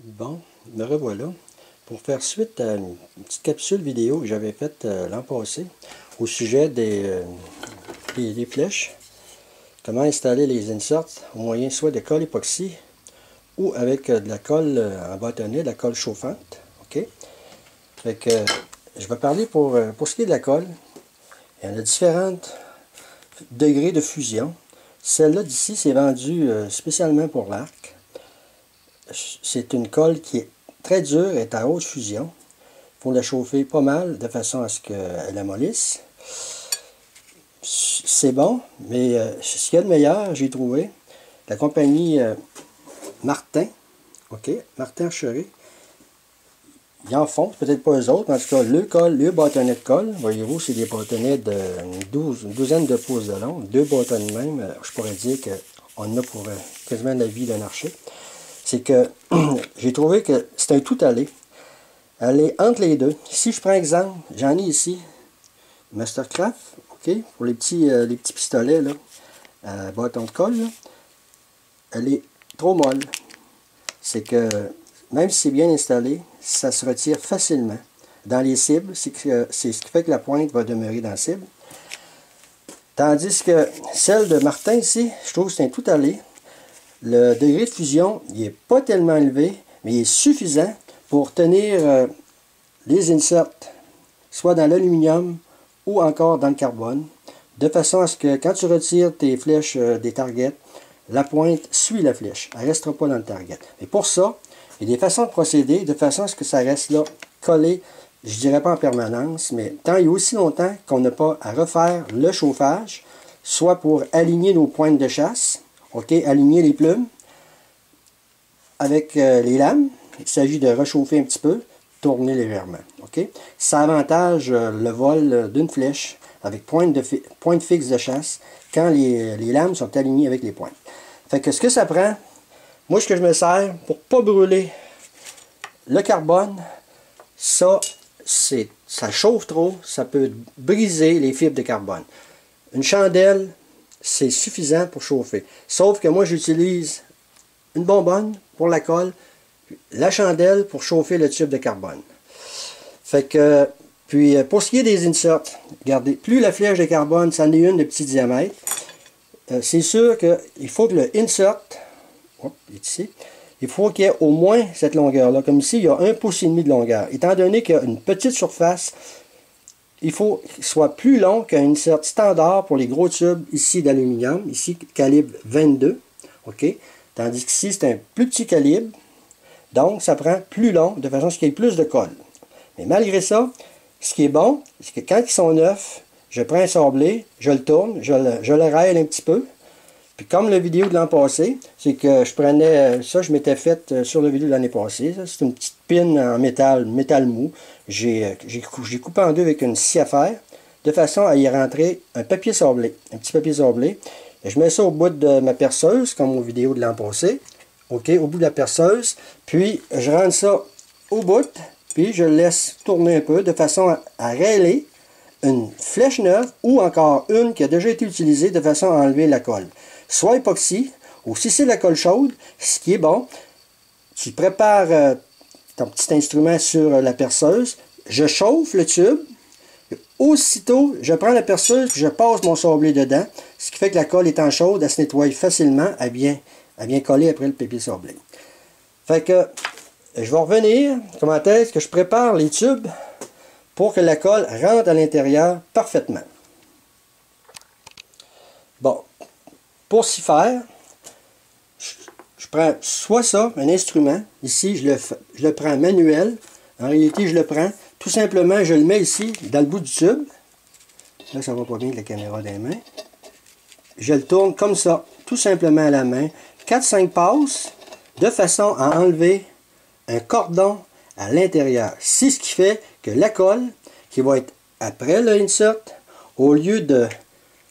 Bon, me revoilà pour faire suite à une petite capsule vidéo que j'avais faite l'an passé au sujet des flèches. Comment installer les inserts au moyen soit de colle époxy ou avec de la colle en bâtonnet, de la colle chauffante. OK? Fait que je vais parler pour ce qui est de la colle. Il y en a différents degrés de fusion. Celle-là d'ici, c'est vendu spécialement pour l'arc. C'est une colle qui est très dure et est à haute fusion. Il faut la chauffer pas mal de façon à ce qu'elle amollisse. C'est bon, mais ce qu'il y a de meilleur, j'ai trouvé, la compagnie Martin, OK, Martin Archerie, ils en font, peut-être pas eux autres, mais en tout cas, le bâtonnet de colle, voyez-vous, c'est des bâtonnets une douzaine de pouces de long, deux bâtonnets même, je pourrais dire qu'on en a pour quasiment la vie d'un archer. C'est que j'ai trouvé que c'est un tout aller. Aller entre les deux. Si je prends exemple, j'en ai ici, Mastercraft, OK, pour les petits pistolets, là, bâton de colle, là, elle est trop molle. C'est que, même si c'est bien installé, ça se retire facilement. Dans les cibles, c'est ce qui fait que la pointe va demeurer dans la cible. Tandis que celle de Martin ici, je trouve que c'est un tout aller. Le degré de fusion, il n'est pas tellement élevé, mais il est suffisant pour tenir les inserts, soit dans l'aluminium ou encore dans le carbone, de façon à ce que quand tu retires tes flèches des targets, la pointe suit la flèche, elle ne restera pas dans le target. Et pour ça, il y a des façons de procéder, de façon à ce que ça reste là, collé, je dirais pas en permanence, mais tant et aussi longtemps qu'on n'a pas à refaire le chauffage, soit pour aligner nos pointes de chasse, OK, aligner les plumes avec les lames. Il s'agit de réchauffer un petit peu, tourner légèrement. OK? Ça avantage le vol d'une flèche avec pointe fixe de chasse quand les lames sont alignées avec les pointes. Fait que ce que ça prend, moi ce que je me sers pour ne pas brûler le carbone, ça chauffe trop, ça peut briser les fibres de carbone. Une chandelle, c'est suffisant pour chauffer. Sauf que moi, j'utilise une bonbonne pour la colle, la chandelle pour chauffer le tube de carbone. Fait que, puis pour ce qui est des inserts, regardez, plus la flèche de carbone, ça en est une de petit diamètre, c'est sûr qu'il faut que le insert, il est ici, il faut qu'il y ait au moins cette longueur-là. Comme ici, il y a 1,5 pouce de longueur. Étant donné qu'il y a une petite surface, il faut qu'il soit plus long qu'un insert standard pour les gros tubes ici d'aluminium, ici calibre 22, OK? Tandis qu'ici c'est un plus petit calibre, donc ça prend plus long de façon à ce qu'il y ait plus de colle. Mais malgré ça, ce qui est bon, c'est que quand ils sont neufs, je prends un sablé, je le tourne, je le râle un petit peu. Puis comme la vidéo de l'an passé, c'est que je prenais, ça je m'étais fait sur la vidéo de l'année passée, c'est une petite pine en métal mou. J'ai coupé en deux avec une scie à fer, de façon à y rentrer un papier sablé, un petit papier sablé. Et je mets ça au bout de ma perceuse, comme aux vidéos de l'an passé, OK, au bout de la perceuse, puis je rentre ça au bout, puis je le laisse tourner un peu, de façon à rêler une flèche neuve, ou encore une qui a déjà été utilisée, de façon à enlever la colle. Soit époxy, ou si c'est de la colle chaude, ce qui est bon, tu prépares ton petit instrument sur la perceuse, je chauffe le tube, aussitôt je prends la perceuse, je passe mon sablé dedans, ce qui fait que la colle étant chaude, elle se nettoie facilement, elle vient coller après le papier sablé. Fait que, je vais revenir, comment est-ce que je prépare les tubes pour que la colle rentre à l'intérieur parfaitement. Bon, pour s'y faire, je prends soit ça, un instrument, ici je le prends manuel, en réalité je le prends, tout simplement je le mets ici, dans le bout du tube, là ça va pas bien avec la caméra des mains, je le tourne comme ça, tout simplement à la main, 4-5 passes, de façon à enlever un cordon à l'intérieur. C'est ce qui fait que la colle, qui va être après le insert, au lieu de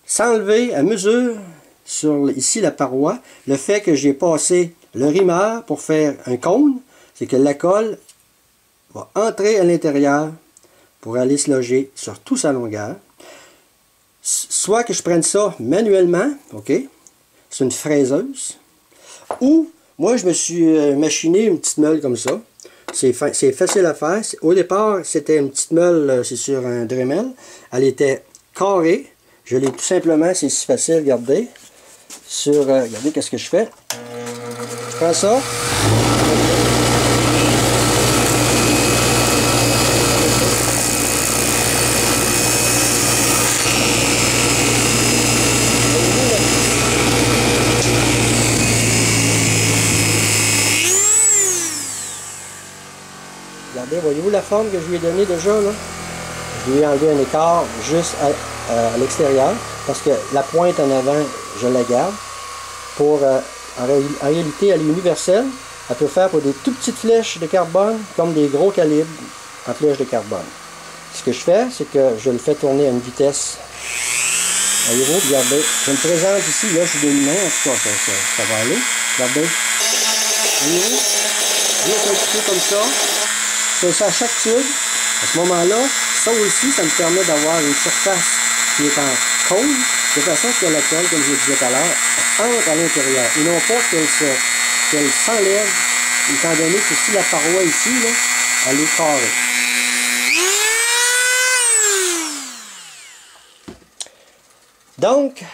s'enlever à mesure sur ici la paroi, le fait que j'ai passé le rimeur pour faire un cône, c'est que la colle va entrer à l'intérieur pour aller se loger sur toute sa longueur. Soit que je prenne ça manuellement, OK, c'est une fraiseuse, ou Moi, je me suis machiné une petite meule comme ça. C'est facile à faire. Au départ, c'était une petite meule, c'est sur un Dremel. Elle était carrée. Je l'ai tout simplement, c'est si facile, regardez. Regardez qu'est-ce que je fais. Je prends ça. Regardez, voyez-vous la forme que je lui ai donnée déjà, là? Je lui ai enlevé un écart juste à l'extérieur, parce que la pointe en avant, je la garde. En réalité, elle est universelle. Elle peut faire pour des tout petites flèches de carbone, comme des gros calibres en flèches de carbone. Ce que je fais, c'est que je le fais tourner à une vitesse. Voyez-vous, regardez. Je me présente ici, là, je suis des mains, en tout cas, ça va aller. Regardez. Voyez-vous? Juste un petit peu comme ça. Je fais ça à chaque tube. À ce moment-là, ça aussi, ça me permet d'avoir une surface qui est en cône, de façon que la colle, comme je le disais tout à l'heure, entre à l'intérieur. Et non pas qu'elle s'enlève, étant donné que si la paroi ici, là, elle est carrée. Donc,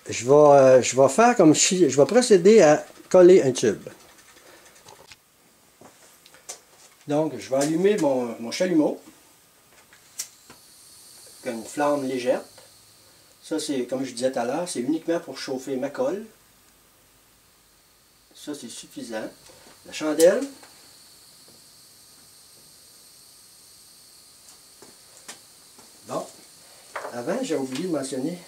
je vais faire comme si, je vais procéder à coller un tube. Donc, je vais allumer mon chalumeau avec une flamme légère. Ça, c'est, comme je disais tout à l'heure, c'est uniquement pour chauffer ma colle. Ça, c'est suffisant. La chandelle. Bon. Avant, j'ai oublié de mentionner.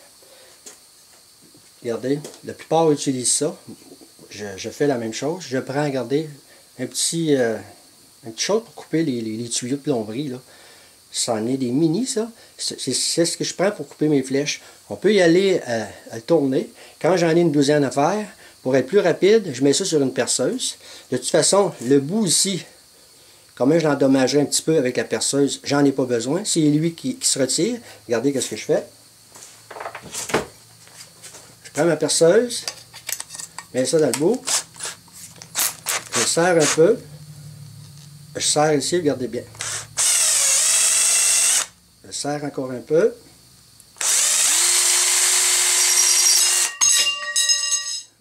Regardez, la plupart utilisent ça. Je fais la même chose. Je prends, regardez, une petite chose pour couper les tuyaux de plomberie, là. Ça en est des mini, ça. C'est ce que je prends pour couper mes flèches. On peut y aller à le tourner. Quand j'en ai une douzaine à faire, pour être plus rapide, je mets ça sur une perceuse. De toute façon, le bout ici, comme je l'endommagerai un petit peu avec la perceuse, j'en ai pas besoin. C'est lui qui se retire. Regardez ce que je fais. Je prends ma perceuse, mets ça dans le bout. Je serre un peu. Je serre ici, regardez bien. Je serre encore un peu.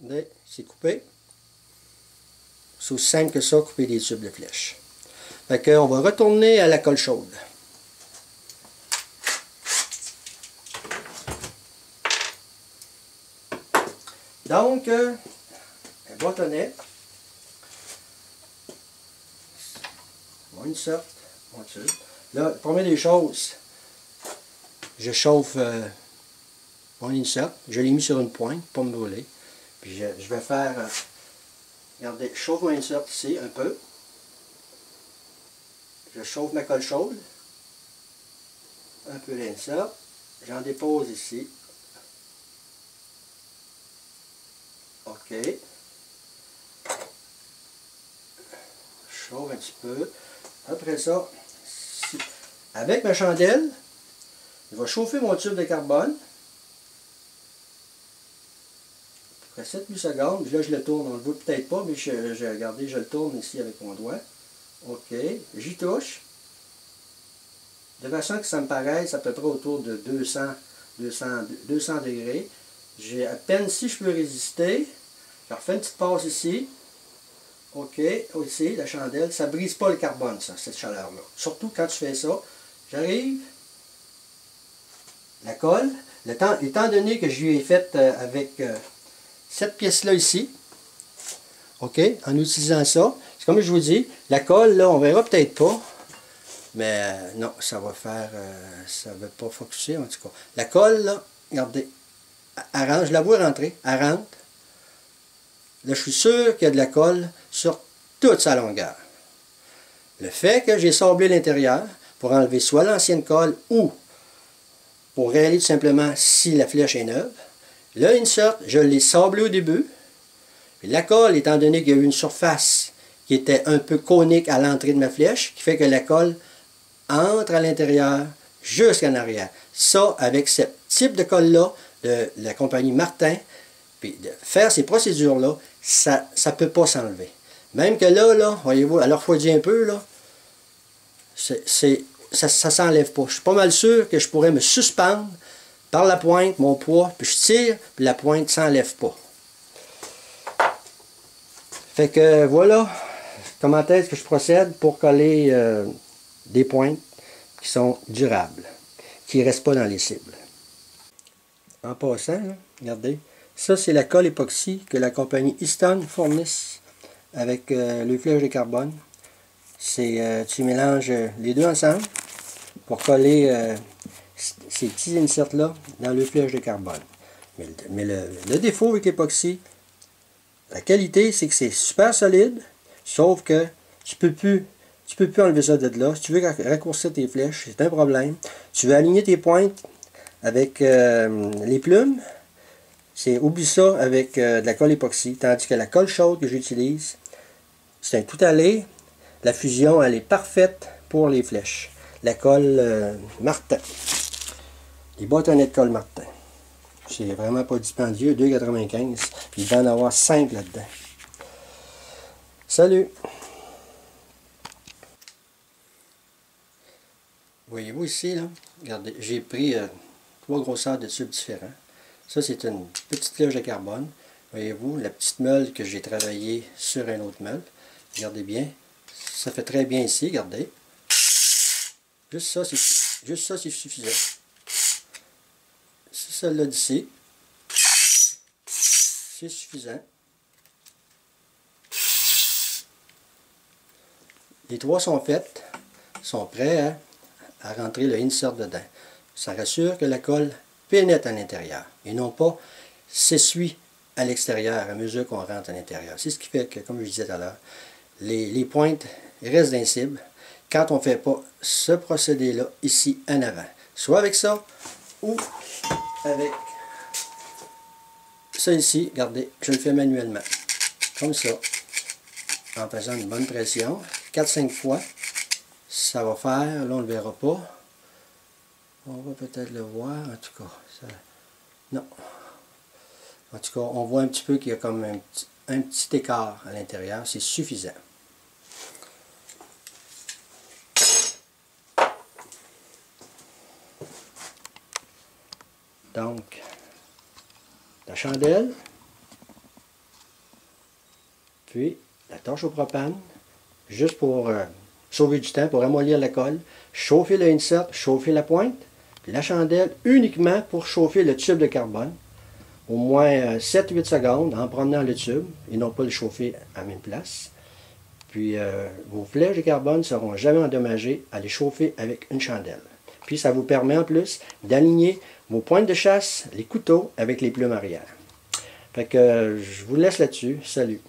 Regardez, c'est coupé. C'est aussi simple que ça, couper des tubes de flèches. Fait qu'on va retourner à la colle chaude. Donc, un bâtonnet. Mon insert, mon tube. Là, première des choses, je chauffe mon insert. Je l'ai mis sur une pointe pour me brûler. Puis je vais faire, regardez, je chauffe mon insert ici un peu. Je chauffe ma colle chaude. Un peu l'insert. J'en dépose ici. OK. Je chauffe un petit peu. Après ça, avec ma chandelle, je vais chauffer mon tube de carbone. Après 7-8 secondes, là je le tourne, on ne le voit peut-être pas, mais regardez, je le tourne ici avec mon doigt. OK, j'y touche. De façon que ça me paraisse à peu près autour de 200 degrés. J'ai à peine si je peux résister. Je refais une petite passe ici. OK, aussi, la chandelle, ça ne brise pas le carbone, ça, cette chaleur-là. Surtout quand tu fais ça. J'arrive, la colle, étant donné que je lui ai fait avec cette pièce-là ici, OK, en utilisant ça, c'est comme je vous dis, la colle, là, on verra peut-être pas, mais non, ça va faire, ça ne va pas focuser en tout cas. La colle, là, regardez, elle rentre, je la vois rentrer, elle rentre. Là, je suis sûr qu'il y a de la colle sur toute sa longueur. Le fait que j'ai sablé l'intérieur pour enlever soit l'ancienne colle ou pour réaliser tout simplement si la flèche est neuve. Le insert, je l'ai sablé au début. Et la colle, étant donné qu'il y a eu une surface qui était un peu conique à l'entrée de ma flèche, qui fait que la colle entre à l'intérieur jusqu'en arrière. Ça, avec ce type de colle-là, de la compagnie Martin, puis de faire ces procédures-là, ça ne peut pas s'enlever. Même que là, voyez-vous, elle refroidit un peu, là, ça ne s'enlève pas. Je suis pas mal sûr que je pourrais me suspendre par la pointe, mon poids, puis je tire, puis la pointe ne s'enlève pas. Fait que voilà comment est-ce que je procède pour coller des pointes qui sont durables, qui ne restent pas dans les cibles. En passant, là, regardez, ça c'est la colle époxy que la compagnie Easton fournisse avec le flèche de carbone. Tu mélanges les deux ensemble pour coller ces petits inserts-là dans le flèche de carbone. Mais le défaut avec l'époxy, la qualité, c'est que c'est super solide, sauf que tu peux plus enlever ça de là. Si tu veux raccourcir tes flèches, c'est un problème. Tu veux aligner tes pointes avec les plumes, oublie ça avec de la colle époxy. Tandis que la colle chaude que j'utilise, c'est un tout allé. La fusion, elle est parfaite pour les flèches. La colle Martin. Les bâtonnets de colle Martin. C'est vraiment pas dispendieux, 2,95. Il va en avoir 5 là-dedans. Salut! Voyez-vous ici, là, regardez, j'ai pris 3 grosseurs de tubes différents. Ça, c'est une petite flèche de carbone. Voyez-vous, la petite meule que j'ai travaillée sur un autre meule. Regardez bien. Ça fait très bien ici, regardez. Juste ça, c'est suffisant. C'est celle-là d'ici. C'est suffisant. Les 3 sont faites, sont prêts à rentrer le insert dedans. Ça rassure que la colle pénètre à l'intérieur et non pas s'essuie à l'extérieur à mesure qu'on rentre à l'intérieur. C'est ce qui fait que, comme je disais tout à l'heure, les pointes restent invincibles quand on ne fait pas ce procédé-là ici en avant. Soit avec ça ou avec ça ici. Regardez, je le fais manuellement. Comme ça. En faisant une bonne pression. 4-5 fois. Ça va faire. Là, on ne le verra pas. On va peut-être le voir. En tout cas, ça... non. En tout cas, on voit un petit peu qu'il y a comme un petit écart à l'intérieur. C'est suffisant. Donc, la chandelle, puis la torche au propane, juste pour sauver du temps, pour ramollir la colle, chauffer le insert, chauffer la pointe, puis la chandelle uniquement pour chauffer le tube de carbone, au moins 7-8 secondes en promenant le tube, et non pas le chauffer à la même place. Puis vos flèches de carbone ne seront jamais endommagées à les chauffer avec une chandelle. Puis ça vous permet en plus d'aligner vos pointes de chasse, les couteaux, avec les plumes arrière. Fait que je vous laisse là-dessus. Salut!